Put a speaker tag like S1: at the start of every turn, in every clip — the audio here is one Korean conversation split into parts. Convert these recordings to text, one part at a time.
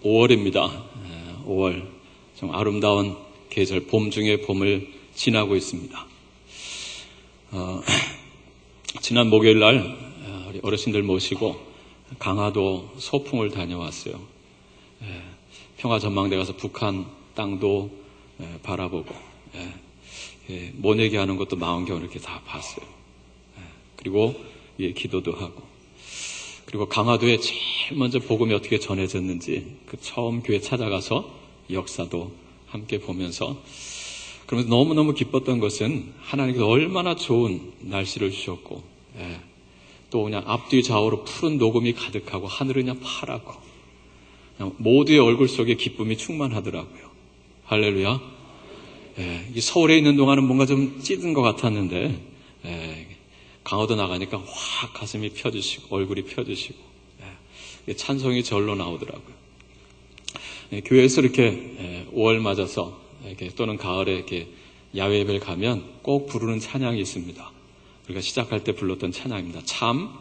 S1: 5월입니다. 5월 좀 아름다운 계절, 봄 중의 봄을 지나고 있습니다. 지난 목요일 날 우리 어르신들 모시고 강화도 소풍을 다녀왔어요. 평화전망대 가서 북한 땅도 바라보고 모내기 하는 것도 망원경을 이렇게 다 봤어요. 그리고 기도도 하고, 그리고 강화도에 제일 먼저 복음이 어떻게 전해졌는지 그 처음 교회 찾아가서 역사도 함께 보면서, 그러면서 너무너무 기뻤던 것은 하나님께서 얼마나 좋은 날씨를 주셨고, 또 그냥 앞뒤 좌우로 푸른 녹음이 가득하고 하늘은 그냥 파랗고 그냥 모두의 얼굴 속에 기쁨이 충만하더라고요. 할렐루야. 이 서울에 있는 동안은 뭔가 좀 찌든 것 같았는데 강화도 나가니까 확 가슴이 펴지시고 얼굴이 펴지시고 찬송이 절로 나오더라고요. 교회에서 이렇게 5월 맞아서 이렇게 또는 가을에 이렇게 야외 예배를 가면 꼭 부르는 찬양이 있습니다. 우리가 시작할 때 불렀던 찬양입니다. 참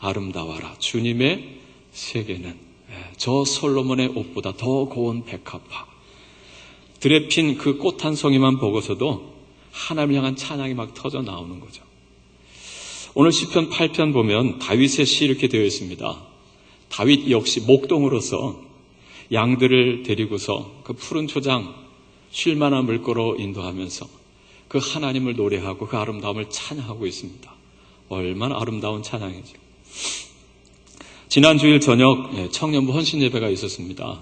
S1: 아름다워라 주님의 세계는 저 솔로몬의 옷보다 더 고운 백합화. 들에 핀 그 꽃 한 송이만 보고서도 하나님을 향한 찬양이 막 터져 나오는 거죠. 오늘 시편 8편 보면 다윗의 시 이렇게 되어 있습니다. 다윗 역시 목동으로서 양들을 데리고서 그 푸른 초장 쉴 만한 물가로 인도하면서 그 하나님을 노래하고 그 아름다움을 찬양하고 있습니다. 얼마나 아름다운 찬양이죠. 지난 주일 저녁 청년부 헌신 예배가 있었습니다.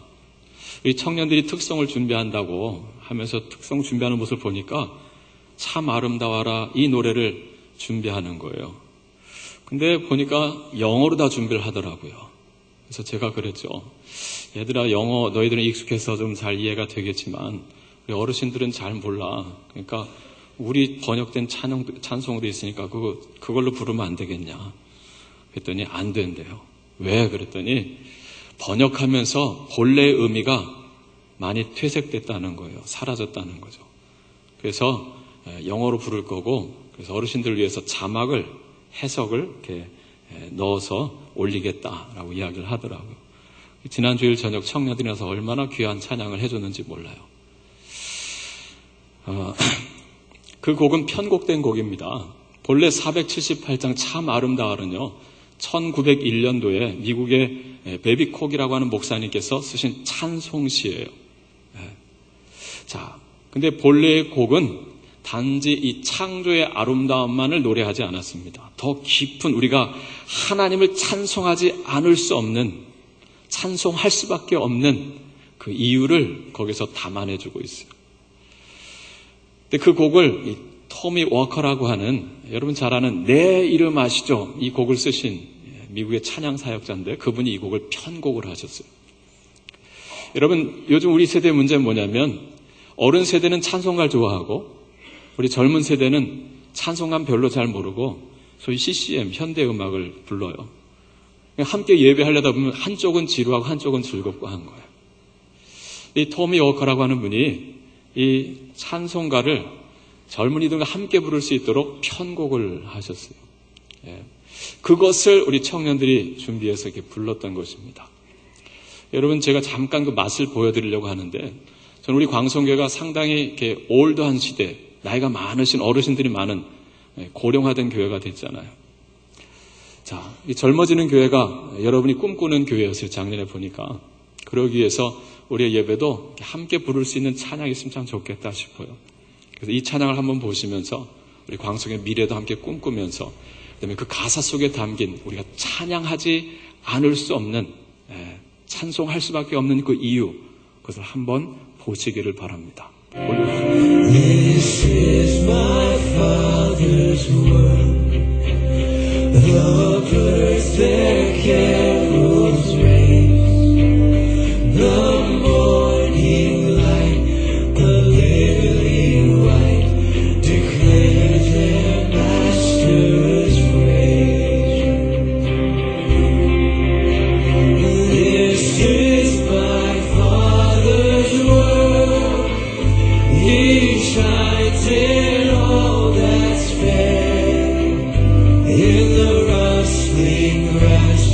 S1: 우리 청년들이 특성을 준비한다고 하면서 특성 준비하는 모습을 보니까 참 아름다워라 이 노래를 준비하는 거예요. 근데 보니까 영어로 다 준비를 하더라고요. 그래서 제가 그랬죠. 얘들아, 영어 너희들은 익숙해서 좀 잘 이해가 되겠지만 우리 어르신들은 잘 몰라. 그러니까 우리 번역된 찬송도 있으니까 그걸로 부르면 안 되겠냐. 그랬더니 안 된대요. 왜? 그랬더니 번역하면서 본래의 의미가 많이 퇴색됐다는 거예요. 사라졌다는 거죠. 그래서 영어로 부를 거고, 그래서 어르신들을 위해서 자막을, 해석을 이렇게 넣어서 올리겠다라고 이야기를 하더라고요. 지난 주일 저녁 청년들이라서 얼마나 귀한 찬양을 해줬는지 몰라요. 그 곡은 편곡된 곡입니다. 본래 478장 참 아름다워는요, 1901년도에 미국의 베비콕이라고 하는 목사님께서 쓰신 찬송시예요. 자, 근데 본래의 곡은 단지 이 창조의 아름다움만을 노래하지 않았습니다. 더 깊은, 우리가 하나님을 찬송하지 않을 수 없는, 찬송할 수밖에 없는 그 이유를 거기서 담아내주고 있어요. 근데 그 곡을 토미 워커라고 하는, 여러분 잘 아는 내 이름 아시죠? 이 곡을 쓰신 미국의 찬양 사역자인데 그분이 이 곡을 편곡을 하셨어요. 여러분, 요즘 우리 세대의 문제는 뭐냐면 어른 세대는 찬송가를 좋아하고 우리 젊은 세대는 찬송가 별로 잘 모르고 소위 CCM, 현대음악을 불러요. 함께 예배하려다 보면 한쪽은 지루하고 한쪽은 즐겁고 한 거예요. 이 토미 워커라고 하는 분이 이 찬송가를 젊은이들과 함께 부를 수 있도록 편곡을 하셨어요. 그것을 우리 청년들이 준비해서 이렇게 불렀던 것입니다. 여러분, 제가 잠깐 그 맛을 보여드리려고 하는데, 저는 우리 광성교회가 상당히 이렇게 올드한 시대, 나이가 많으신 어르신들이 많은 고령화된 교회가 됐잖아요. 자, 이 젊어지는 교회가 여러분이 꿈꾸는 교회였어요. 작년에 보니까. 그러기 위해서 우리의 예배도 함께 부를 수 있는 찬양이 있으면 참 좋겠다 싶어요. 그래서 이 찬양을 한번 보시면서 우리 광성의 미래도 함께 꿈꾸면서, 그다음에 그 가사 속에 담긴 우리가 찬양하지 않을 수 없는, 찬송할 수밖에 없는 그 이유, 그것을 한번 보시기를 바랍니다.
S2: This is my Father's word, the birds their carols raise, the morning light, the lily white, declare their Master's praise. This is my Father's word, He shines in all that's fair, in the rustling grass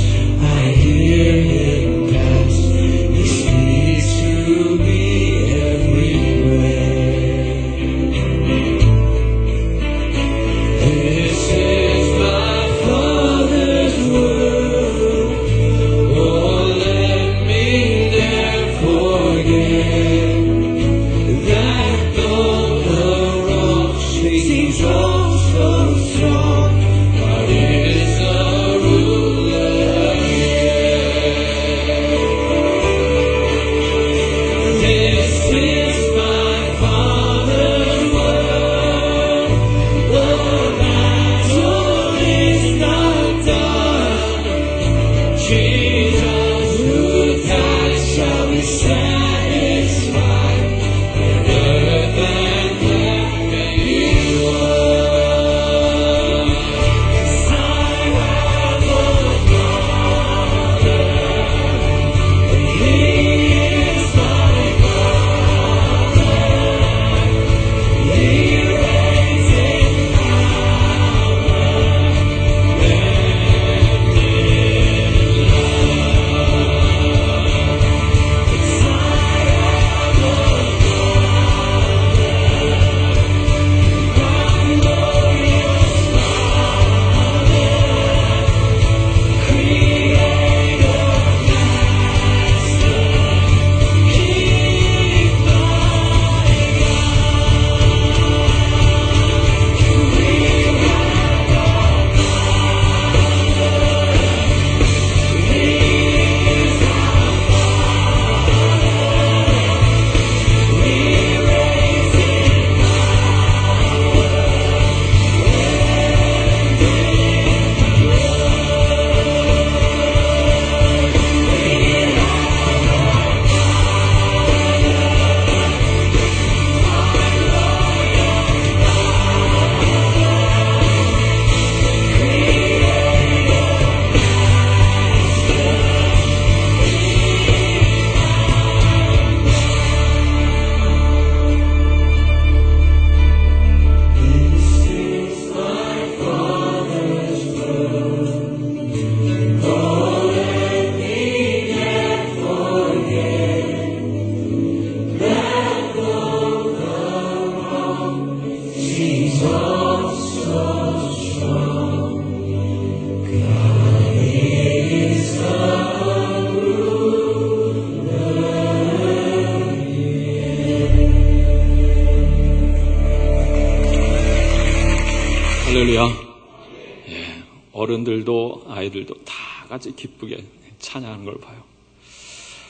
S1: 어른들도 아이들도 다 같이 기쁘게 찬양하는 걸 봐요.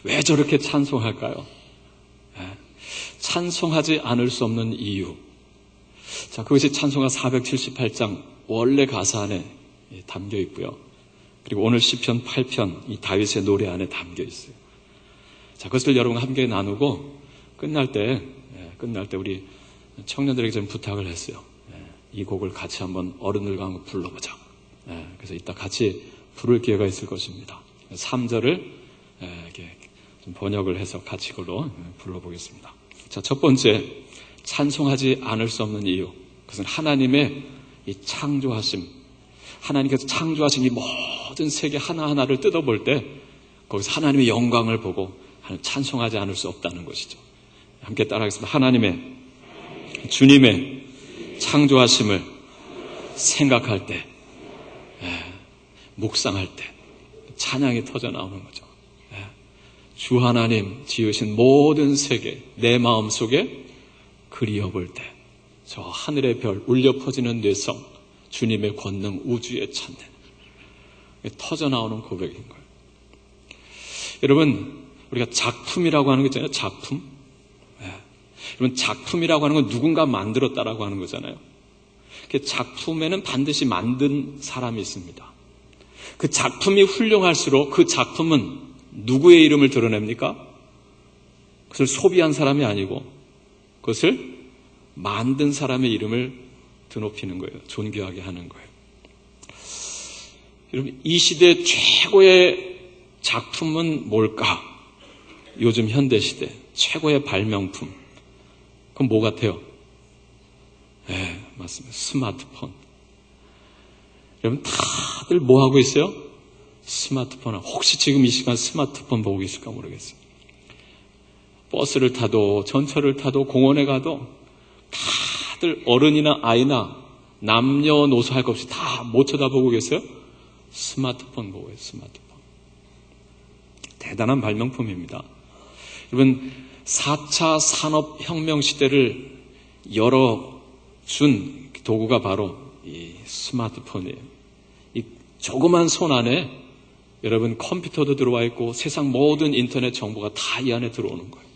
S1: 왜 저렇게 찬송할까요? 찬송하지 않을 수 없는 이유. 자, 그것이 찬송가 478장 원래 가사 안에 담겨 있고요. 그리고 오늘 시편 8편 이 다윗의 노래 안에 담겨 있어요. 자, 그것을 여러분 함께 나누고 끝날 때 우리 청년들에게 좀 부탁을 했어요. 이 곡을 같이 한번 어른들과 한번 불러보자. 그래서 이따 같이 부를 기회가 있을 것입니다. 3절을 이렇게 좀 번역을 해서 같이 그걸로 불러보겠습니다. 자, 첫 번째, 찬송하지 않을 수 없는 이유. 그것은 하나님의 이 창조하심. 하나님께서 창조하신 이 모든 세계 하나하나를 뜯어볼 때 거기서 하나님의 영광을 보고 찬송하지 않을 수 없다는 것이죠. 함께 따라하겠습니다. 하나님의, 주님의 창조하심을 생각할 때, 묵상할 때 찬양이 터져 나오는 거죠. 주 하나님 지으신 모든 세계 내 마음속에 그리워볼 때 저 하늘의 별 울려 퍼지는 뇌성 주님의 권능 우주의 찬양 터져 나오는 고백인 거예요. 여러분, 우리가 작품이라고 하는 거 있잖아요. 작품. 여러분, 작품이라고 하는 건 누군가 만들었다라고 하는 거잖아요. 그 작품에는 반드시 만든 사람이 있습니다. 그 작품이 훌륭할수록 그 작품은 누구의 이름을 드러냅니까? 그것을 소비한 사람이 아니고 그것을 만든 사람의 이름을 드높이는 거예요. 존귀하게 하는 거예요. 여러분, 이 시대 최고의 작품은 뭘까? 요즘 현대시대 최고의 발명품. 그건 뭐 같아요? 맞습니다. 스마트폰. 여러분, 다들 뭐 하고 있어요? 스마트폰. 혹시 지금 이 시간 스마트폰 보고 계실까 모르겠어요. 버스를 타도 전철을 타도 공원에 가도 다들 어른이나 아이나 남녀노소 할 것 없이 다 못 쳐다보고 계세요? 스마트폰 보고 있어요. 스마트폰. 대단한 발명품입니다. 여러분, 4차 산업혁명 시대를 열어준 도구가 바로 이 스마트폰이에요. 이 조그만 손 안에 여러분 컴퓨터도 들어와 있고 세상 모든 인터넷 정보가 다 이 안에 들어오는 거예요.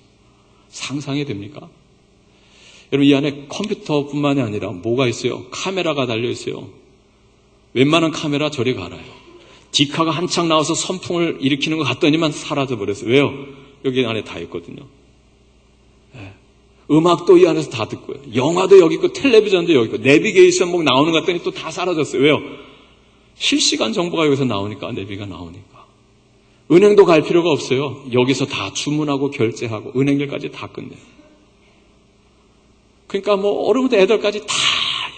S1: 상상이 됩니까? 여러분, 이 안에 컴퓨터뿐만이 아니라 뭐가 있어요? 카메라가 달려 있어요. 웬만한 카메라 저리 갈아요. 디카가 한창 나와서 선풍을 일으키는 것 같더니만 사라져버렸어요. 왜요? 여기 안에 다 있거든요. 음악도 이 안에서 다 듣고요. 영화도 여기 있고 텔레비전도 여기 있고 내비게이션 뭐 나오는 것 같더니 또 다 사라졌어요. 왜요? 실시간 정보가 여기서 나오니까, 내비가 나오니까. 은행도 갈 필요가 없어요. 여기서 다 주문하고 결제하고 은행일까지 다 끝내요. 그러니까 뭐 어른부터 애들까지 다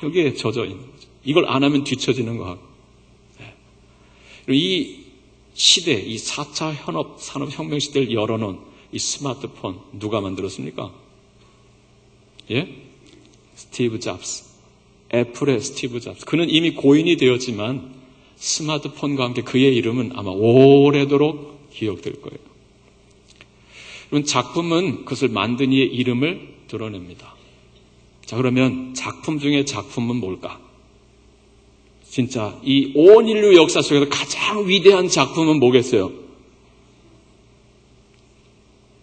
S1: 여기에 젖어 있는 거죠. 이걸 안 하면 뒤처지는 거 하고. 이 시대, 이 4차 산업혁명 시대를 열어놓은 이 스마트폰 누가 만들었습니까? 스티브 잡스. 애플의 스티브 잡스. 그는 이미 고인이 되었지만 스마트폰과 함께 그의 이름은 아마 오래도록 기억될 거예요. 여러분, 작품은 그것을 만든 이의 이름을 드러냅니다. 자, 그러면 작품 중에 작품은 뭘까? 진짜 이 온 인류 역사 속에서 가장 위대한 작품은 뭐겠어요?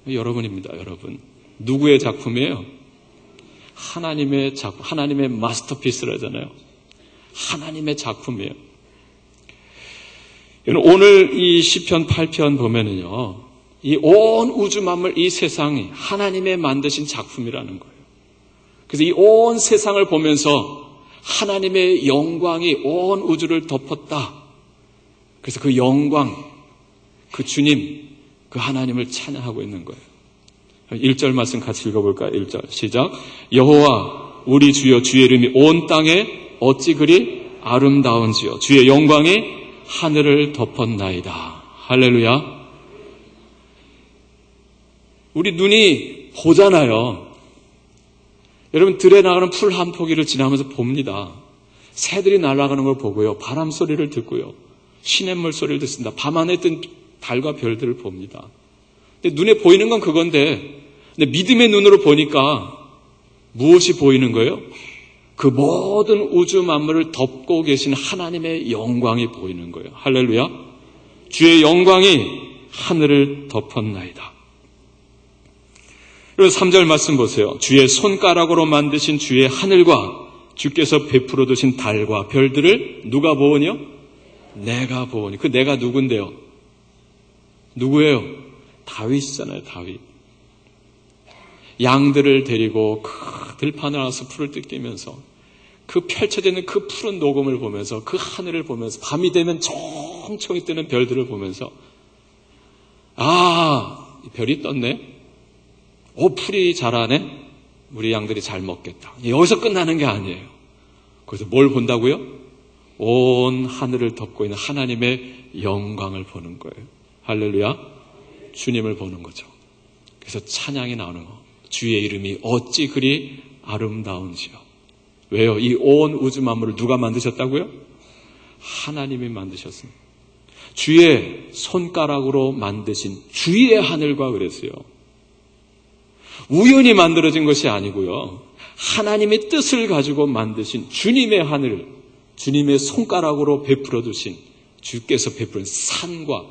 S1: 여러분입니다. 여러분. 누구의 작품이에요? 하나님의 작품, 하나님의 마스터피스라잖아요. 하나님의 작품이에요. 오늘 이 시편 8편 보면은요, 이 온 우주 만물, 이 세상이 하나님의 만드신 작품이라는 거예요. 그래서 이 온 세상을 보면서 하나님의 영광이 온 우주를 덮었다. 그래서 그 영광, 그 주님, 그 하나님을 찬양하고 있는 거예요. 1절 말씀 같이 읽어볼까요? 1절 시작. 여호와 우리 주여, 주의 이름이 온 땅에 어찌 그리 아름다운지요. 주의 영광이 하늘을 덮었나이다. 할렐루야. 우리 눈이 보잖아요. 여러분, 들에 나가는 풀 한 포기를 지나면서 봅니다. 새들이 날아가는 걸 보고요. 바람 소리를 듣고요. 시냇물 소리를 듣습니다. 밤하늘에 뜬 달과 별들을 봅니다. 근데 눈에 보이는 건 그건데, 근데 믿음의 눈으로 보니까 무엇이 보이는 거예요? 그 모든 우주 만물을 덮고 계신 하나님의 영광이 보이는 거예요. 할렐루야. 주의 영광이 하늘을 덮었나이다. 그리고 3절 말씀 보세요. 주의 손가락으로 만드신 주의 하늘과 주께서 베풀어 두신 달과 별들을 누가 보으뇨? 내가 보으니. 그 내가 누군데요? 누구예요? 다윗이잖아요. 다윗. 양들을 데리고 그 들판을 와서 풀을 뜯기면서 그 펼쳐져 있는 그 푸른 녹음을 보면서 그 하늘을 보면서 밤이 되면 총총히 뜨는 별들을 보면서 별이 떴네. 풀이 자라네. 우리 양들이 잘 먹겠다. 여기서 끝나는 게 아니에요. 그래서 뭘 본다고요? 온 하늘을 덮고 있는 하나님의 영광을 보는 거예요. 할렐루야. 주님을 보는 거죠. 그래서 찬양이 나오는 거. 주의 이름이 어찌 그리 아름다운지요. 왜요? 이 온 우주 만물을 누가 만드셨다고요? 하나님이 만드셨습니다. 주의 손가락으로 만드신 주의 하늘과 그랬어요. 우연히 만들어진 것이 아니고요. 하나님의 뜻을 가지고 만드신 주님의 하늘, 주님의 손가락으로 베풀어 두신 주께서 베푸는 산과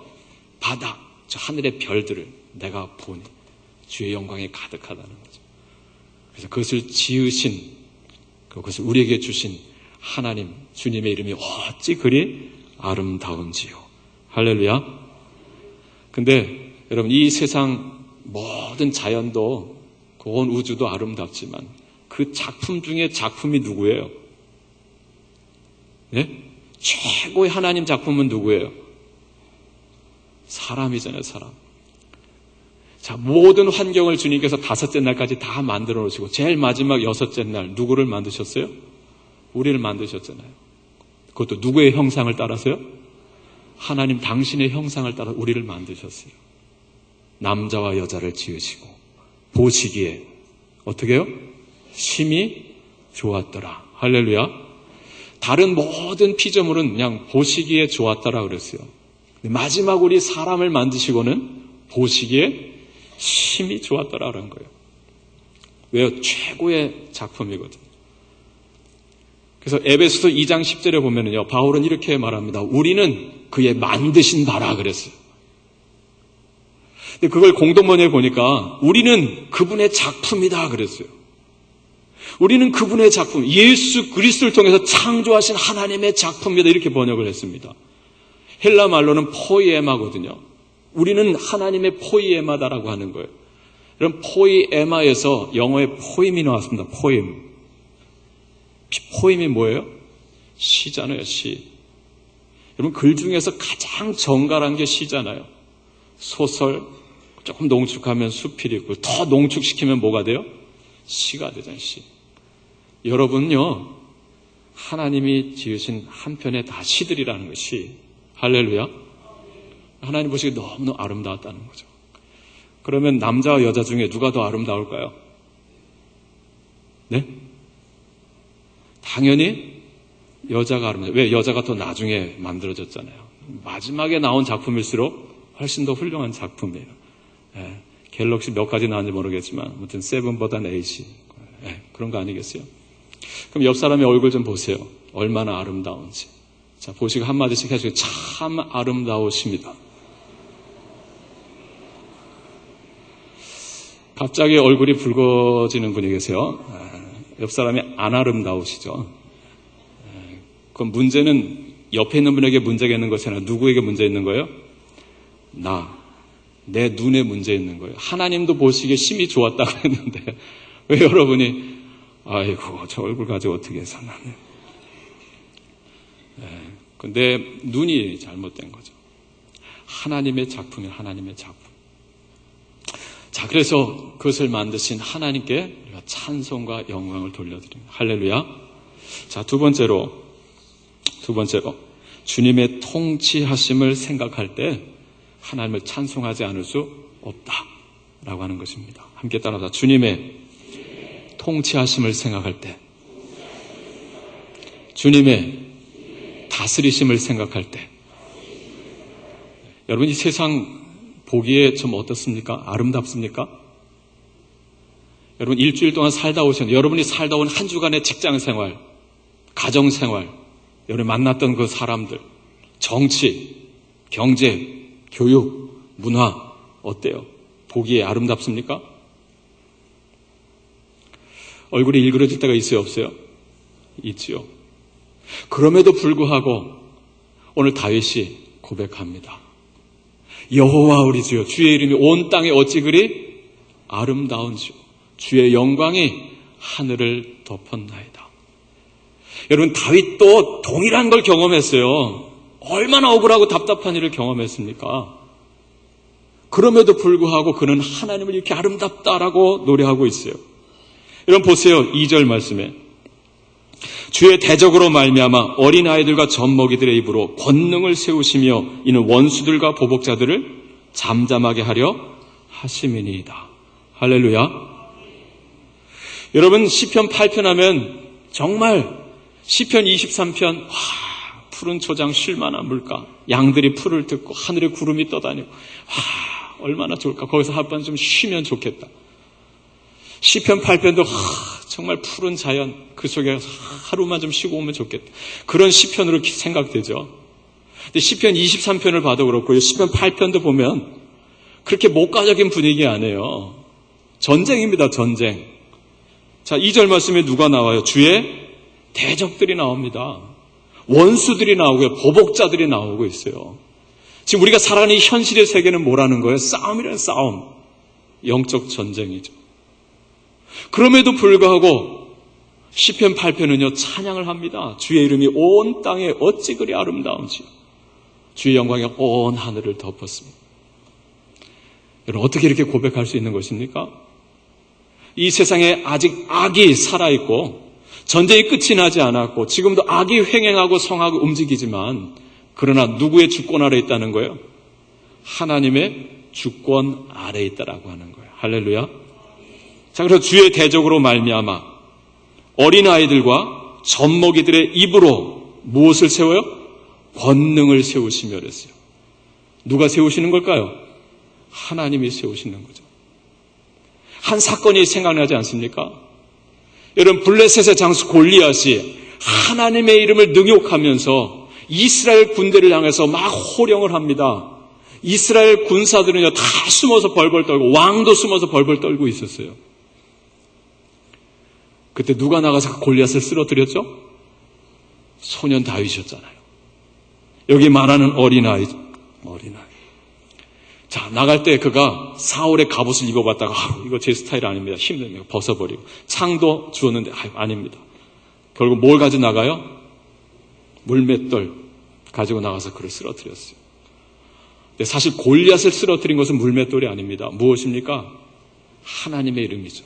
S1: 바다, 저 하늘의 별들을 내가 보니 주의 영광이 가득하다는 거죠. 그래서 그것을 지으신, 그것을 우리에게 주신 하나님, 주님의 이름이 어찌 그리 아름다운지요. 할렐루야. 근데 여러분, 이 세상 모든 자연도 온 우주도 아름답지만 그 작품 중에 작품이 누구예요? 네? 최고의 하나님 작품은 누구예요? 사람이잖아요, 사람. 자, 모든 환경을 주님께서 5째 날까지 다 만들어 놓으시고 제일 마지막 6째 날 누구를 만드셨어요? 우리를 만드셨잖아요. 그것도 누구의 형상을 따라서요? 하나님 당신의 형상을 따라 우리를 만드셨어요. 남자와 여자를 지으시고 보시기에 어떻게 해요? 심히 좋았더라. 할렐루야. 다른 모든 피조물은 그냥 보시기에 좋았더라 그랬어요. 마지막 우리 사람을 만드시고는 보시기에 심히 좋았더라라는 거예요. 왜요? 최고의 작품이거든요. 그래서 에베소서 2장 10절에 보면은요, 바울은 이렇게 말합니다. 우리는 그의 만드신 바라 그랬어요. 근데 그걸 공동번역에 보니까 우리는 그분의 작품이다 그랬어요. 우리는 그분의 작품, 예수 그리스도를 통해서 창조하신 하나님의 작품이다 이렇게 번역을 했습니다. 헬라 말로는 포이에마거든요. 우리는 하나님의 포이에마다라고 하는 거예요. 여러분, 포이에마에서 영어의 포임이 나왔습니다. 포임. 포임이 뭐예요? 시잖아요, 시. 여러분, 글 중에서 가장 정갈한 게 시잖아요. 소설, 조금 농축하면 수필이고, 더 농축시키면 뭐가 돼요? 시가 되잖아요, 시. 여러분요, 하나님이 지으신 한 편의 다 시들이라는 것이, 할렐루야. 하나님 보시기에 너무너무 아름다웠다는 거죠. 그러면 남자와 여자 중에 누가 더 아름다울까요? 네? 당연히 여자가 아름다워요. 왜? 여자가 더 나중에 만들어졌잖아요. 마지막에 나온 작품일수록 훨씬 더 훌륭한 작품이에요. 예, 갤럭시 몇 가지 나왔는지 모르겠지만 아무튼 7보다는 8이 그런 거 아니겠어요? 그럼 옆 사람의 얼굴 좀 보세요. 얼마나 아름다운지. 자, 보시고 한마디씩 해주세요. 참 아름다우십니다. 갑자기 얼굴이 붉어지는 분이 계세요. 옆 사람이 안 아름다우시죠. 그럼 문제는 옆에 있는 분에게 문제가 있는 것이 아니라 누구에게 문제 있는 거예요? 내 눈에 문제 있는 거예요. 하나님도 보시기에 심히 좋았다고 했는데 왜 여러분이 아이고 저 얼굴 가지고 어떻게 해서 나는. 근데 눈이 잘못된 거죠. 하나님의 작품이 하나님의 작품. 자, 그래서 그것을 만드신 하나님께 우리가 찬송과 영광을 돌려드립니다. 할렐루야. 자, 두 번째로 주님의 통치하심을 생각할 때 하나님을 찬송하지 않을 수 없다라고 하는 것입니다. 함께 따라서 주님의 통치하심을 생각할 때, 주님의 다스리심을 생각할 때, 여러분 이 세상 보기에 좀 어떻습니까? 아름답습니까? 여러분 일주일 동안 살다 오신, 여러분이 살다 온 한 주간의 직장생활, 가정생활, 여러분이 만났던 그 사람들, 정치, 경제, 교육, 문화 어때요? 보기에 아름답습니까? 얼굴이 일그러질 때가 있어요, 없어요? 있지요. 그럼에도 불구하고 오늘 다윗이 고백합니다. 여호와 우리 주여, 주의 이름이 온 땅에 어찌 그리 아름다운지요. 주의 영광이 하늘을 덮었나이다. 여러분 다윗도 동일한 걸 경험했어요. 얼마나 억울하고 답답한 일을 경험했습니까? 그럼에도 불구하고 그는 하나님을 이렇게 아름답다라고 노래하고 있어요. 여러분 보세요. 2절 말씀에 주의 대적으로 말미암아 어린아이들과 젖먹이들의 입으로 권능을 세우시며 이는 원수들과 보복자들을 잠잠하게 하려 하심이니이다. 할렐루야. 여러분 시편 8편 하면 정말 시편 23편 푸른 초장 쉴만한 물가, 양들이 풀을 뜯고 하늘에 구름이 떠다니고 얼마나 좋을까. 거기서 한번 좀 쉬면 좋겠다. 시편 8편도 정말 푸른 자연, 그 속에 하루만 좀 쉬고 오면 좋겠다. 그런 시편으로 생각되죠. 근데 시편 23편을 봐도 그렇고 시편 8편도 보면 그렇게 목가적인 분위기 아니에요. 전쟁입니다. 전쟁. 자, 2절 말씀에 누가 나와요? 주의 대적들이 나옵니다. 원수들이 나오고요. 보복자들이 나오고 있어요. 지금 우리가 살아가는 이 현실의 세계는 뭐라는 거예요? 싸움이라는 싸움. 영적 전쟁이죠. 그럼에도 불구하고 시편 8편은요 찬양을 합니다. 주의 이름이 온 땅에 어찌 그리 아름다운지, 주의 영광이 온 하늘을 덮었습니다. 여러분 어떻게 이렇게 고백할 수 있는 것입니까? 이 세상에 아직 악이 살아있고 전쟁이 끝이 나지 않았고 지금도 악이 횡행하고 성하고 움직이지만 그러나 누구의 주권 아래 있다는 거예요? 하나님의 주권 아래 있다라고 하는 거예요. 할렐루야. 자, 그래서 주의 대적으로 말미암아 어린아이들과 젖먹이들의 입으로 무엇을 세워요? 권능을 세우시며 그랬어요. 누가 세우시는 걸까요? 하나님이 세우시는 거죠. 한 사건이 생각나지 않습니까? 여러분 블레셋의 장수 골리앗이 하나님의 이름을 능욕하면서 이스라엘 군대를 향해서 막 호령을 합니다. 이스라엘 군사들은요 다 숨어서 벌벌 떨고 왕도 숨어서 벌벌 떨고 있었어요. 그때 누가 나가서 골리앗을 쓰러뜨렸죠? 소년 다윗이었잖아요. 여기 말하는 어린아이. 자, 나갈 때 그가 사울의 갑옷을 입어봤다가 이거 제 스타일 아닙니다. 힘듭니다. 벗어버리고 창도 주었는데 아닙니다. 결국 뭘 가지고 나가요? 물맷돌 가지고 나가서 그를 쓰러뜨렸어요. 근데 사실 골리앗을 쓰러뜨린 것은 물맷돌이 아닙니다. 무엇입니까? 하나님의 이름이죠.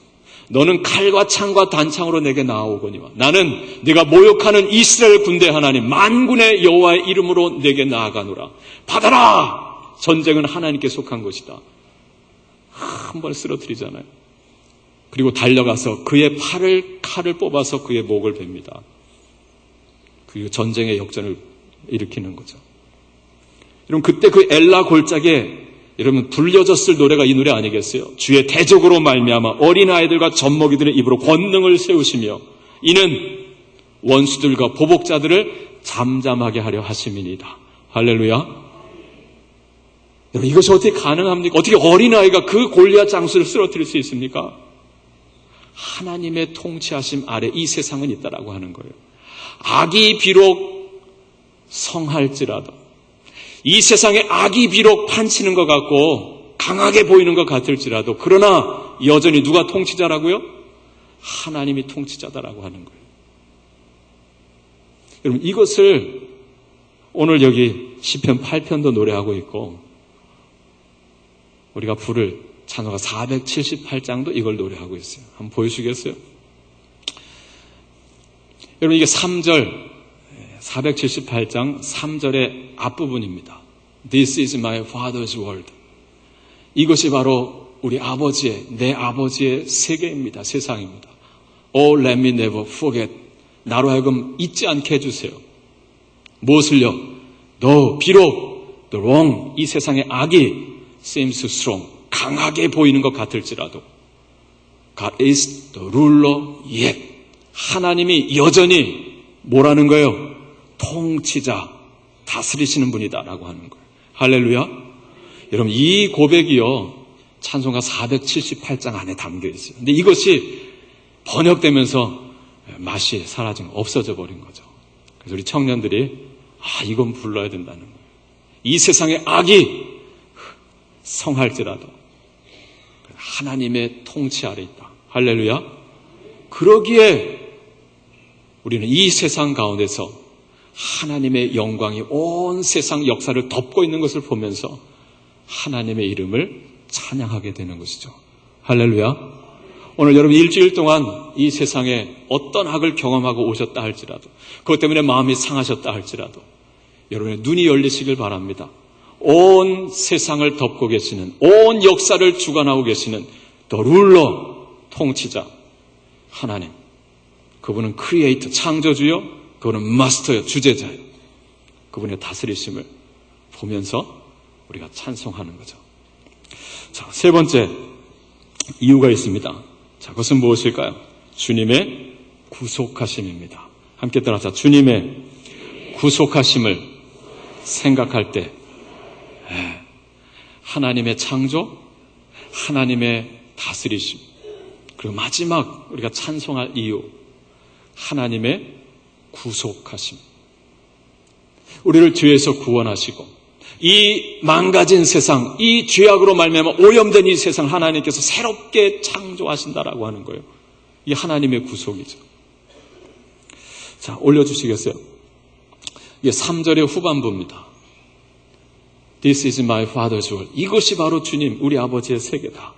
S1: 너는 칼과 창과 단창으로 내게 나아오거니와 나는 네가 모욕하는 이스라엘 군대 하나님 만군의 여호와의 이름으로 내게 나아가노라. 받아라! 전쟁은 하나님께 속한 것이다. 한 번 쓰러뜨리잖아요. 그리고 달려가서 그의 칼을 뽑아서 그의 목을 베입니다. 그리고 전쟁의 역전을 일으키는 거죠. 여러분 그때 그 엘라 골짜기에 여러분 불려졌을 노래가 이 노래 아니겠어요? 주의 대적으로 말미암아 어린아이들과 젖먹이들의 입으로 권능을 세우시며 이는 원수들과 보복자들을 잠잠하게 하려 하심이니이다. 할렐루야. 여러분 이것이 어떻게 가능합니까? 어떻게 어린아이가 그 골리앗 장수를 쓰러뜨릴 수 있습니까? 하나님의 통치하심 아래 이 세상은 있다라고 하는 거예요. 악이 비록 성할지라도 이 세상에 악이 비록 판치는 것 같고 강하게 보이는 것 같을지라도 그러나 여전히 누가 통치자라고요? 하나님이 통치자다라고 하는 거예요. 여러분 이것을 오늘 여기 시편 8편도 노래하고 있고 우리가 부를 찬송가 478장도 이걸 노래하고 있어요. 한번 보여주시겠어요? 여러분 이게 3절 478장 3절의 앞부분입니다. This is my father's world. 이것이 바로 우리 아버지의, 내 아버지의 세계입니다. 세상입니다. Oh, let me never forget. 나로 하여금 잊지 않게 해주세요. 무엇을요? 너 비록 the wrong, 이 세상의 악이 seems strong, 강하게 보이는 것 같을지라도 God is the ruler yet. 하나님이 여전히 뭐라는 거예요? 통치자, 다스리시는 분이다라고 하는 거예요. 할렐루야. 여러분, 이 고백이요, 찬송가 478장 안에 담겨 있어요. 근데 이것이 번역되면서 맛이 사라진 거, 없어져 버린 거죠. 그래서 우리 청년들이 이건 불러야 된다는 거예요. 이 세상의 악이 성할지라도 하나님의 통치 아래 있다. 할렐루야. 그러기에 우리는 이 세상 가운데서 하나님의 영광이 온 세상 역사를 덮고 있는 것을 보면서 하나님의 이름을 찬양하게 되는 것이죠. 할렐루야. 오늘 여러분 일주일 동안 이 세상에 어떤 악을 경험하고 오셨다 할지라도, 그것 때문에 마음이 상하셨다 할지라도 여러분의 눈이 열리시길 바랍니다. 온 세상을 덮고 계시는, 온 역사를 주관하고 계시는 더 룰러, 통치자 하나님, 그분은 크리에이터, 창조주요, 그분은 마스터요, 주제자요. 그분의 다스리심을 보면서 우리가 찬송하는 거죠. 자, 세 번째 이유가 있습니다. 자, 그것은 무엇일까요? 주님의 구속하심입니다. 함께 따라서 주님의 구속하심을 생각할 때 하나님의 창조, 하나님의 다스리심, 그리고 마지막 우리가 찬송할 이유, 하나님의 구속하심. 우리를 죄에서 구원하시고 이 망가진 세상, 이 죄악으로 말미암아 오염된 이 세상 하나님께서 새롭게 창조하신다라고 하는 거예요. 이 하나님의 구속이죠. 자, 올려주시겠어요? 이게 3절의 후반부입니다. This is my father's world. 이것이 바로 주님, 우리 아버지의 세계다.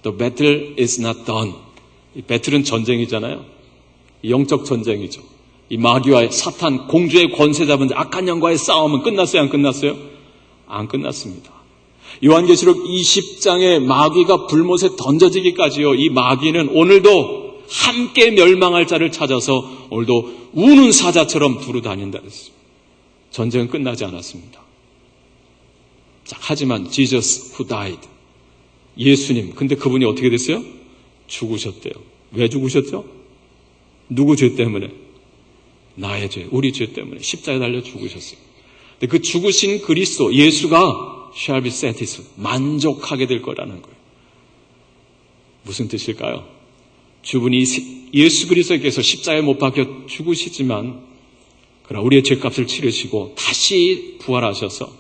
S1: The battle is not done. 이 배틀은 전쟁이잖아요. 영적 전쟁이죠. 이 마귀와 사탄, 공주의 권세 잡은 악한 영과의 싸움은 끝났어요? 안 끝났어요? 안 끝났습니다. 요한계시록 20장에 마귀가 불못에 던져지기까지요, 이 마귀는 오늘도 함께 멸망할 자를 찾아서 오늘도 우는 사자처럼 두루다닌다 그랬어요. 전쟁은 끝나지 않았습니다. 자, 하지만 Jesus who died, 예수님, 근데 그분이 어떻게 됐어요? 죽으셨대요. 왜 죽으셨죠? 누구 죄 때문에? 나의 죄, 우리 죄 때문에 십자가에 달려 죽으셨어요. 근데 그 죽으신 그리스도, 예수가 shall be satisfied, 만족하게 될 거라는 거예요. 무슨 뜻일까요? 주분이 예수 그리스도께서 십자가에 못 박혀 죽으시지만, 그러나 우리의 죄값을 치르시고 다시 부활하셔서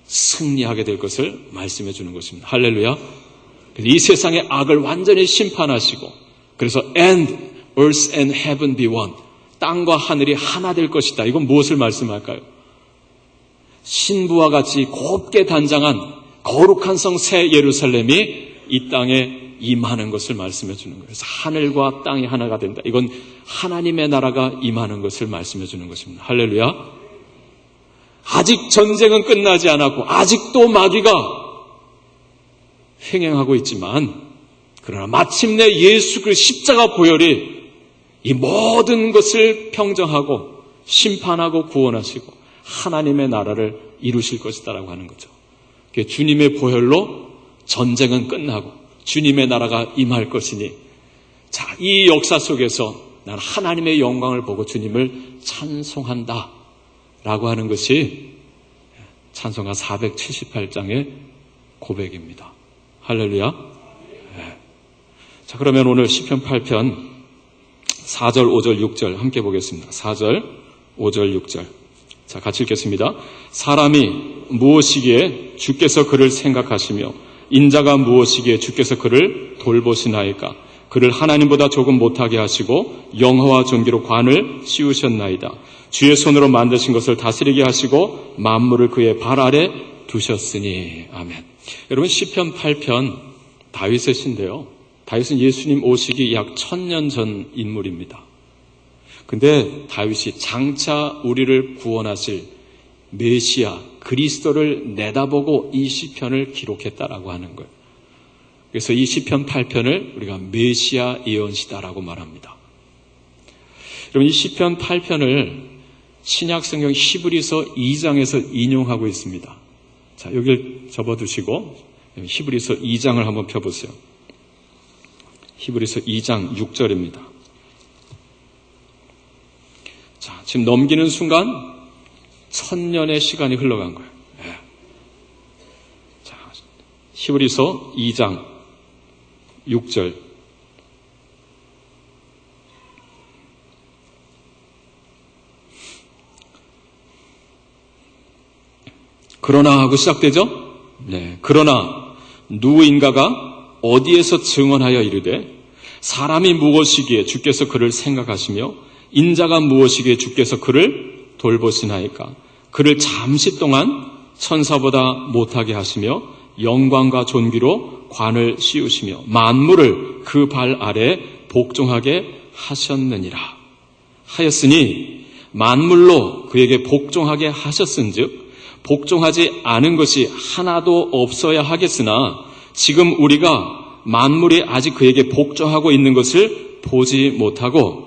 S1: 승리하게 될 것을 말씀해 주는 것입니다. 할렐루야. 그래서 이 세상의 악을 완전히 심판하시고, 그래서 and earth and heaven be one, 땅과 하늘이 하나 될 것이다. 이건 무엇을 말씀할까요? 신부와 같이 곱게 단장한 거룩한 성 새 예루살렘이 이 땅에 임하는 것을 말씀해 주는 거예요. 그래서 하늘과 땅이 하나가 된다. 이건 하나님의 나라가 임하는 것을 말씀해 주는 것입니다. 할렐루야. 아직 전쟁은 끝나지 않았고 아직도 마귀가 횡행하고 있지만, 그러나 마침내 예수 그 십자가 보혈이 이 모든 것을 평정하고 심판하고 구원하시고 하나님의 나라를 이루실 것이다라고 하는 거죠. 주님의 보혈로 전쟁은 끝나고 주님의 나라가 임할 것이니, 자, 이 역사 속에서 나는 하나님의 영광을 보고 주님을 찬송한다 라고 하는 것이 찬송가 478장의 고백입니다. 할렐루야. 네. 자, 그러면 오늘 시편 8편 4절, 5절, 6절 함께 보겠습니다. 4절, 5절, 6절. 자, 같이 읽겠습니다. 사람이 무엇이기에 주께서 그를 생각하시며 인자가 무엇이기에 주께서 그를 돌보시나이까. 그를 하나님보다 조금 못하게 하시고 영화와 존귀로 관을 씌우셨나이다. 주의 손으로 만드신 것을 다스리게 하시고 만물을 그의 발 아래 두셨으니. 아멘. 여러분, 시편 8편 다윗의 시인데요. 다윗은 예수님 오시기 약 1000년 전 인물입니다. 근데 다윗이 장차 우리를 구원하실 메시아 그리스도를 내다보고 이 시편을 기록했다라고 하는 거예요. 그래서 이 시편 8편을 우리가 메시아 예언시다라고 말합니다. 여러분, 이 시편 8편을 신약성경 히브리서 2장에서 인용하고 있습니다. 자, 여기를 접어두시고 히브리서 2장을 한번 펴보세요. 히브리서 2장 6절입니다. 자, 지금 넘기는 순간 1000년의 시간이 흘러간 거예요. 네. 자, 히브리서 2장 6절. 그러나 하고 시작되죠? 네. 그러나 누구인가가 어디에서 증언하여 이르되 사람이 무엇이기에 주께서 그를 생각하시며 인자가 무엇이기에 주께서 그를 돌보시나이까. 그를 잠시 동안 천사보다 못하게 하시며 영광과 존귀로 관을 씌우시며 만물을 그 발 아래 복종하게 하셨느니라. 하였으니 만물로 그에게 복종하게 하셨은즉 복종하지 않은 것이 하나도 없어야 하겠으나 지금 우리가 만물이 아직 그에게 복종하고 있는 것을 보지 못하고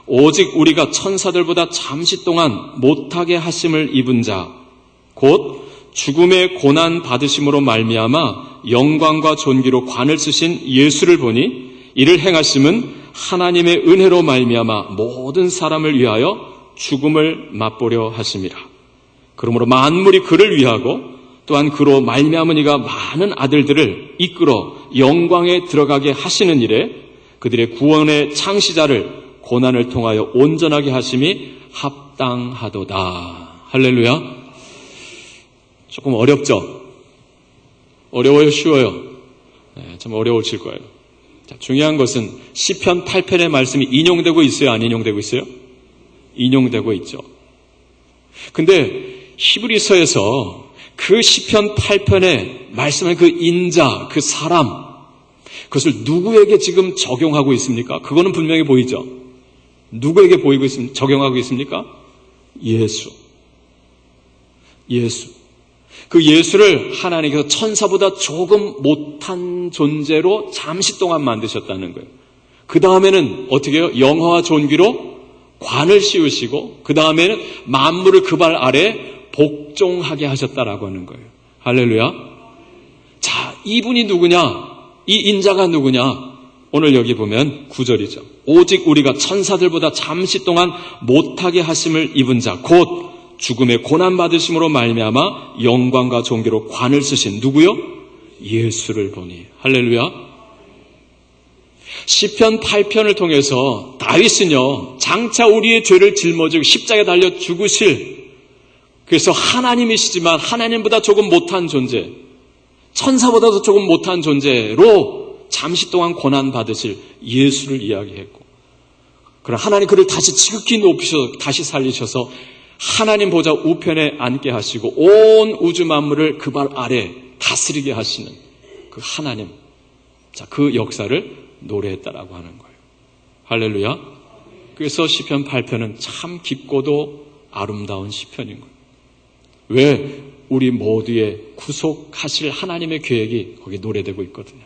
S1: 오직 우리가 천사들보다 잠시 동안 못하게 하심을 입은 자 곧 죽음의 고난 받으심으로 말미암아 영광과 존귀로 관을 쓰신 예수를 보니 이를 행하심은 하나님의 은혜로 말미암아 모든 사람을 위하여 죽음을 맛보려 하심이라. 그러므로 만물이 그를 위하고 또한 그로 말미암은 이가 많은 아들들을 이끌어 영광에 들어가게 하시는 일에 그들의 구원의 창시자를 고난을 통하여 온전하게 하심이 합당하도다. 할렐루야. 조금 어렵죠? 어려워요? 쉬워요? 네, 좀 어려우실 거예요. 자, 중요한 것은 시편 8편의 말씀이 인용되고 있어요? 안 인용되고 있어요? 인용되고 있죠. 근데 히브리서에서 그 시편 8편에 말씀하는 그 인자, 그 사람, 그것을 누구에게 지금 적용하고 있습니까? 그거는 분명히 보이죠. 누구에게 보이고 있습니까? 적용하고 있습니까? 예수. 그 예수를 하나님께서 천사보다 조금 못한 존재로 잠시 동안 만드셨다는 거예요. 그 다음에는 어떻게 해요? 영화와 존귀로 관을 씌우시고 그 다음에는 만물을 그 발 아래 복종하게 하셨다라고 하는 거예요. 할렐루야. 자, 이분이 누구냐? 이 인자가 누구냐? 오늘 여기 보면 9절이죠. 오직 우리가 천사들보다 잠시 동안 못하게 하심을 입은 자 곧 죽음의 고난받으심으로 말미암아 영광과 존귀로 관을 쓰신 누구요? 예수를 보니. 할렐루야. 시편 8편을 통해서 다윗은요 장차 우리의 죄를 짊어지고 십자가에 달려 죽으실, 그래서 하나님이시지만 하나님보다 조금 못한 존재, 천사보다도 조금 못한 존재로 잠시 동안 고난받으실 예수를 이야기했고, 그러나 하나님 그를 다시 지극히 높이셔서 다시 살리셔서 하나님 보좌 우편에 앉게 하시고 온 우주 만물을 그 발 아래 다스리게 하시는 그 하나님, 자, 그 역사를 노래했다라고 하는 거예요. 할렐루야. 그래서 시편 8편은 참 깊고도 아름다운 시편인 거예요. 왜? 우리 모두의 구속하실 하나님의 계획이 거기 노래되고 있거든요.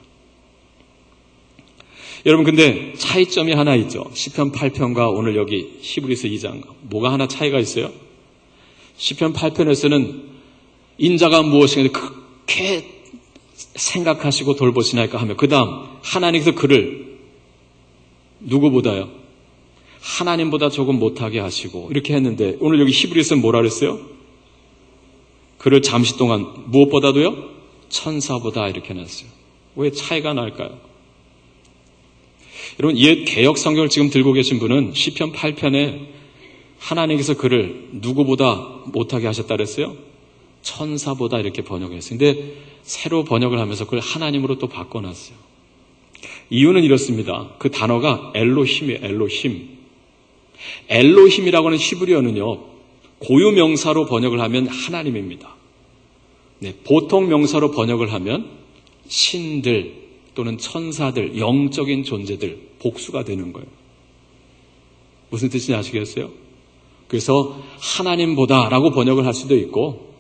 S1: 여러분, 근데 차이점이 하나 있죠. 시편 8편과 오늘 여기 히브리서 2장 뭐가 하나 차이가 있어요? 시편 8편에서는 인자가 무엇인가 그렇게 생각하시고 돌보시나이까 하며 그 다음 하나님께서 그를 누구보다요? 하나님보다 조금 못하게 하시고 이렇게 했는데 오늘 여기 히브리서는 뭐라 그랬어요? 그를 잠시 동안 무엇보다도요? 천사보다 이렇게 해놨어요. 왜 차이가 날까요? 여러분, 옛 개역 성경을 지금 들고 계신 분은 시편 8편에 하나님께서 그를 누구보다 못하게 하셨다 그랬어요? 천사보다 이렇게 번역했어요. 근데 새로 번역을 하면서 그걸 하나님으로 또 바꿔놨어요. 이유는 이렇습니다. 그 단어가 엘로힘이에요. 엘로힘. 엘로힘이라고 하는 히브리어는요, 고유 명사로 번역을 하면 하나님입니다. 네, 보통 명사로 번역을 하면 신들 또는 천사들, 영적인 존재들, 복수가 되는 거예요. 무슨 뜻인지 아시겠어요? 그래서 하나님보다라고 번역을 할 수도 있고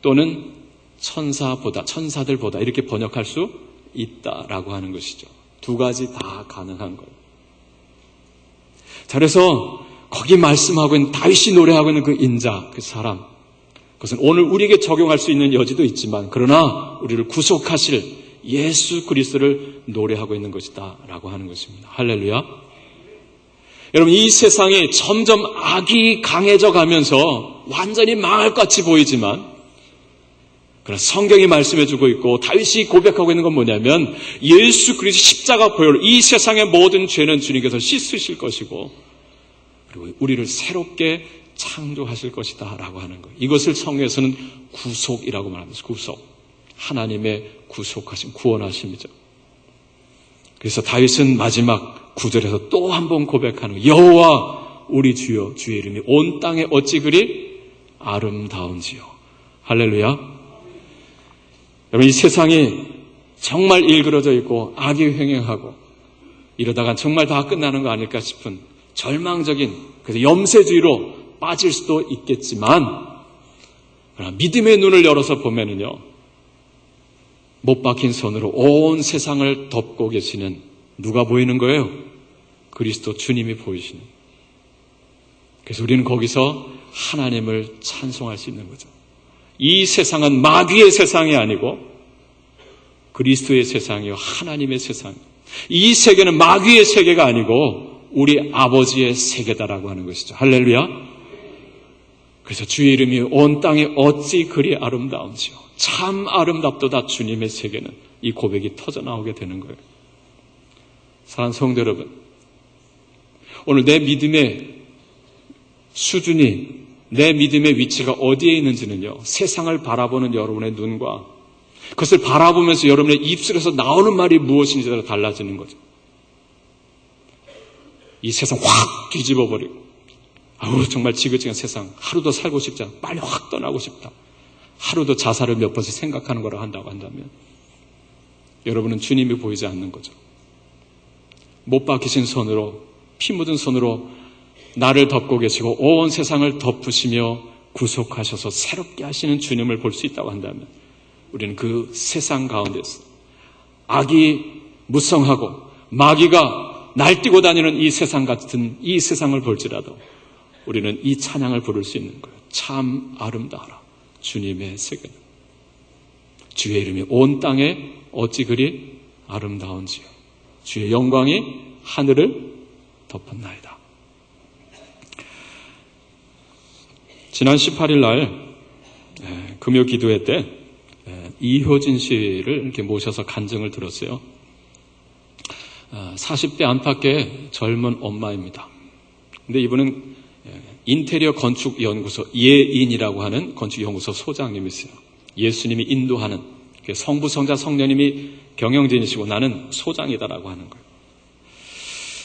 S1: 또는 천사보다, 천사들보다 이렇게 번역할 수 있다라고 하는 것이죠. 두 가지 다 가능한 거예요. 자, 그래서 거기 말씀하고 있는 다윗이 노래하고 있는 그 인자, 그 사람, 그것은 오늘 우리에게 적용할 수 있는 여지도 있지만 그러나 우리를 구속하실 예수 그리스도를 노래하고 있는 것이다 라고 하는 것입니다. 할렐루야. 여러분, 이 세상이 점점 악이 강해져 가면서 완전히 망할 것 같이 보이지만, 그러나 성경이 말씀해주고 있고 다윗이 고백하고 있는 건 뭐냐면, 예수 그리스도 십자가 보혈로 이 세상의 모든 죄는 주님께서 씻으실 것이고, 그리고 우리를 새롭게 창조하실 것이다 라고 하는 거예요. 이것을 성경에서는 구속이라고 말합니다. 구속. 하나님의 구속하심, 구원하심이죠. 그래서 다윗은 마지막 9절에서 또 한 번 고백하는 거예요. 여호와 우리 주여, 주의 이름이 온 땅에 어찌 그리 아름다운지요. 할렐루야. 여러분, 이 세상이 정말 일그러져 있고 악이 횡행하고 이러다가 정말 다 끝나는 거 아닐까 싶은 절망적인, 그래서 염세주의로 빠질 수도 있겠지만, 그러나 믿음의 눈을 열어서 보면은요, 못 박힌 손으로 온 세상을 덮고 계시는 누가 보이는 거예요? 그리스도 주님이 보이시는. 그래서 우리는 거기서 하나님을 찬송할 수 있는 거죠. 이 세상은 마귀의 세상이 아니고 그리스도의 세상이요, 하나님의 세상. 이 세계는 마귀의 세계가 아니고 우리 아버지의 세계다라고 하는 것이죠. 할렐루야. 그래서 주의 이름이 온 땅에 어찌 그리 아름다운지요. 참 아름답도다 주님의 세계는. 이 고백이 터져나오게 되는 거예요. 사랑하는 성도 여러분, 오늘 내 믿음의 수준이, 내 믿음의 위치가 어디에 있는지는요, 세상을 바라보는 여러분의 눈과 그것을 바라보면서 여러분의 입술에서 나오는 말이 무엇인지에 따라 달라지는 거죠. 이 세상 확 뒤집어버리고, 아우 정말 지긋지긋한 세상, 하루도 살고 싶지 않아, 빨리 확 떠나고 싶다, 하루도 자살을 몇 번씩 생각하는 거라고 한다고 한다면 여러분은 주님이 보이지 않는 거죠. 못 박히신 손으로, 피 묻은 손으로 나를 덮고 계시고 온 세상을 덮으시며 구속하셔서 새롭게 하시는 주님을 볼 수 있다고 한다면 우리는 그 세상 가운데서 악이 무성하고 마귀가 날뛰고 다니는 이 세상 같은 이 세상을 볼지라도 우리는 이 찬양을 부를 수 있는 거예요. 참 아름다워라 주님의 세계는. 주의 이름이 온 땅에 어찌 그리 아름다운지요. 주의 영광이 하늘을 덮었나이다. 지난 18일 날 금요 기도회 때 이효진 씨를 이렇게 모셔서 간증을 들었어요. 40대 안팎의 젊은 엄마입니다. 근데 이분은 인테리어 건축연구소 예인이라고 하는 건축연구소 소장님이세요. 예수님이 인도하는 성부, 성자, 성령님이 경영진이시고 나는 소장이다라고 하는 거예요.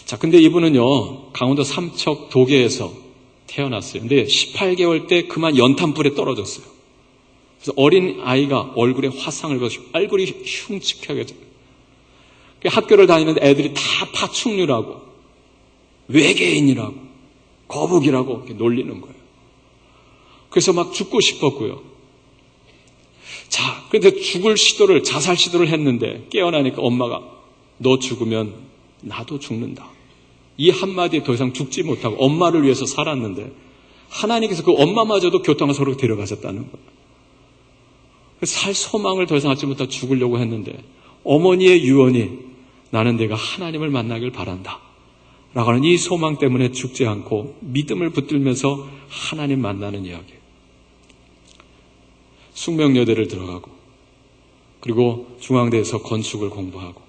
S1: 자, 근데 이분은요, 강원도 삼척 도계에서 태어났어요. 근데 18개월 때 그만 연탄불에 떨어졌어요. 그래서 어린 아이가 얼굴에 화상을 입어서 얼굴이 흉측하게 져요. 학교를 다니는데 애들이 다 파충류라고, 외계인이라고, 거북이라고 이렇게 놀리는 거예요. 그래서 막 죽고 싶었고요. 자, 그런데 죽을 시도를, 자살 시도를 했는데 깨어나니까 엄마가 너 죽으면 나도 죽는다. 이 한마디에 더 이상 죽지 못하고 엄마를 위해서 살았는데 하나님께서 그 엄마마저도 교통사고로 데려가셨다는 거예요. 살 소망을 더 이상 갖지 못하고 죽으려고 했는데 어머니의 유언이 나는 내가 하나님을 만나길 바란다 라고 하는 이 소망 때문에 죽지 않고 믿음을 붙들면서 하나님 만나는 이야기예요. 숙명여대를 들어가고 그리고 중앙대에서 건축을 공부하고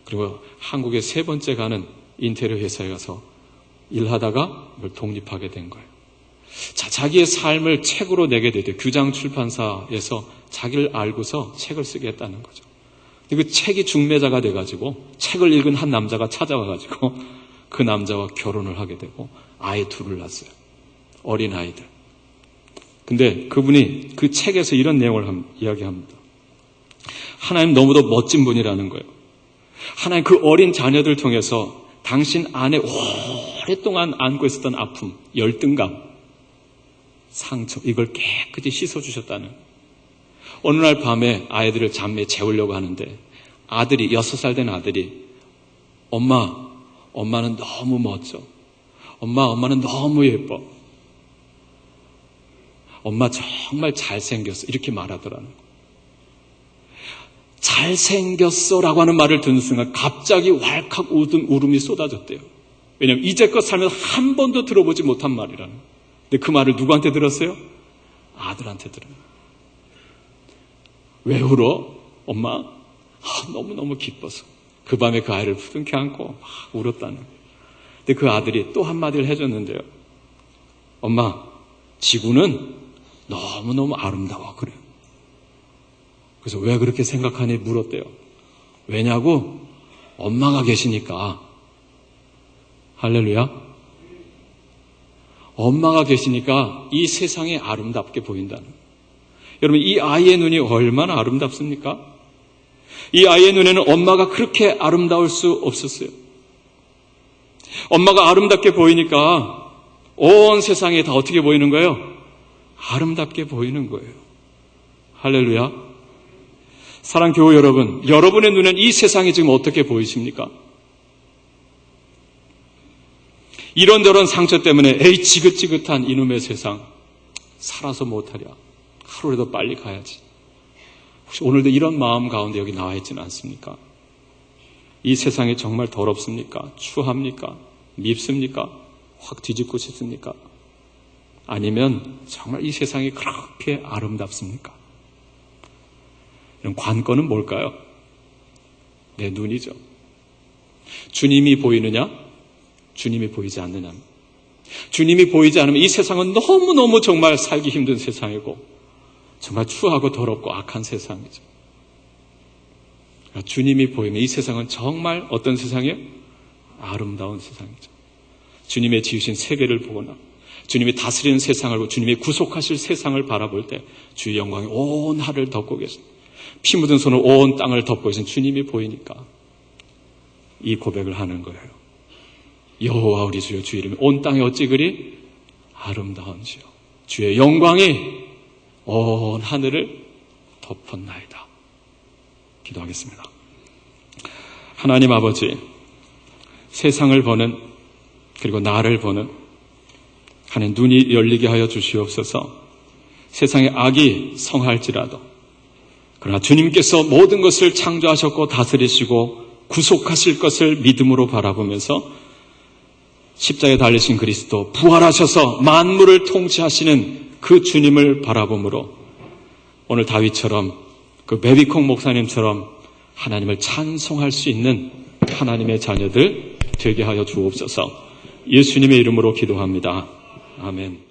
S1: 그리고 한국의 세 번째 가는 인테리어 회사에 가서 일하다가 독립하게 된 거예요. 자, 자기의 삶을 책으로 내게 되대. 규장 출판사에서 자기를 알고서 책을 쓰게 했다는 거죠. 그 책이 중매자가 돼가지고 책을 읽은 한 남자가 찾아와가지고 그 남자와 결혼을 하게 되고 아이 둘을 낳았어요. 어린 아이들. 근데 그분이 그 책에서 이런 내용을 이야기합니다. 하나님 너무도 멋진 분이라는 거예요. 하나님 그 어린 자녀들 통해서 당신 안에 오랫동안 안고 있었던 아픔, 열등감, 상처, 이걸 깨끗이 씻어주셨다는. 어느 날 밤에 아이들을 잠에 재우려고 하는데 아들이, 6살 된 아들이 엄마는 너무 멋져. 엄마는 너무 예뻐. 엄마 정말 잘생겼어. 이렇게 말하더라는 거예요. 잘생겼어라고 하는 말을 듣는 순간 갑자기 왈칵 울음이 쏟아졌대요. 왜냐하면 이제껏 살면서 한 번도 들어보지 못한 말이라는 거예요. 근데 그 말을 누구한테 들었어요? 아들한테 들어요. 왜 울어? 엄마? 너무너무 기뻐서. 그 밤에 그 아이를 부둥켜 안고 막 울었다는 거예요. 근데 그 아들이 또 한마디를 해줬는데요. 엄마, 지구는 너무너무 아름다워. 그래요. 그래서 왜 그렇게 생각하니 물었대요. 왜냐고? 엄마가 계시니까. 할렐루야. 엄마가 계시니까 이 세상이 아름답게 보인다는 거예요. 여러분, 이 아이의 눈이 얼마나 아름답습니까? 이 아이의 눈에는 엄마가 그렇게 아름다울 수 없었어요. 엄마가 아름답게 보이니까 온 세상이 다 어떻게 보이는 거예요? 아름답게 보이는 거예요. 할렐루야. 사랑 교우 여러분, 여러분의 눈엔 이 세상이 지금 어떻게 보이십니까? 이런저런 상처 때문에 에이 지긋지긋한 이놈의 세상 살아서 못하랴. 하루라도 빨리 가야지. 혹시 오늘도 이런 마음 가운데 여기 나와 있지는 않습니까? 이 세상이 정말 더럽습니까? 추합니까? 밉습니까? 확 뒤집고 싶습니까? 아니면 정말 이 세상이 그렇게 아름답습니까? 이런 관건은 뭘까요? 내 눈이죠. 주님이 보이느냐? 주님이 보이지 않느냐? 주님이 보이지 않으면 이 세상은 너무너무 정말 살기 힘든 세상이고 정말 추하고 더럽고 악한 세상이죠. 그러니까 주님이 보이면 이 세상은 정말 어떤 세상이에요? 아름다운 세상이죠. 주님의 지으신 세계를 보거나 주님이 다스리는 세상을 보고 주님이 구속하실 세상을 바라볼 때 주의 영광이 온 하늘을 덮고 계신 피 묻은 손으로 온 땅을 덮고 계신 주님이 보이니까 이 고백을 하는 거예요. 여호와 우리 주여 주의 이름이 온 땅에 어찌 그리 아름다운지요. 주의 영광이 온 하늘을 덮었나이다. 기도하겠습니다. 하나님 아버지, 세상을 보는 그리고 나를 보는 하나님 눈이 열리게 하여 주시옵소서. 세상에 악이 성할지라도 그러나 주님께서 모든 것을 창조하셨고 다스리시고 구속하실 것을 믿음으로 바라보면서 십자가에 달리신 그리스도 부활하셔서 만물을 통치하시는 그 주님을 바라보므로 오늘 다윗처럼 그 메비콩 목사님처럼 하나님을 찬송할 수 있는 하나님의 자녀들 되게 하여 주옵소서. 예수님의 이름으로 기도합니다. 아멘.